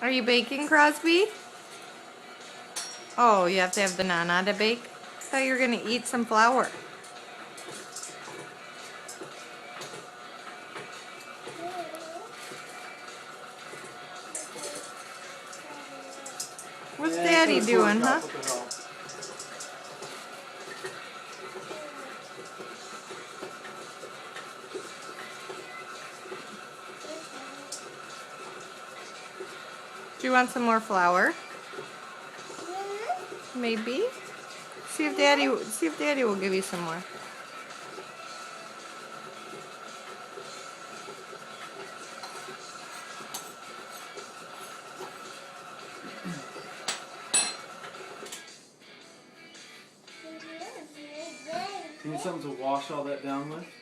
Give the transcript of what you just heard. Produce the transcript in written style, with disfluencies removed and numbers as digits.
Are you baking, Crosby? Oh, you have to have the nana to bake? I thought you were going to eat some flour. What's Daddy doing, huh? Do you want some more flour? Maybe. See if Daddy will give you some more. You need something to wash all that down with?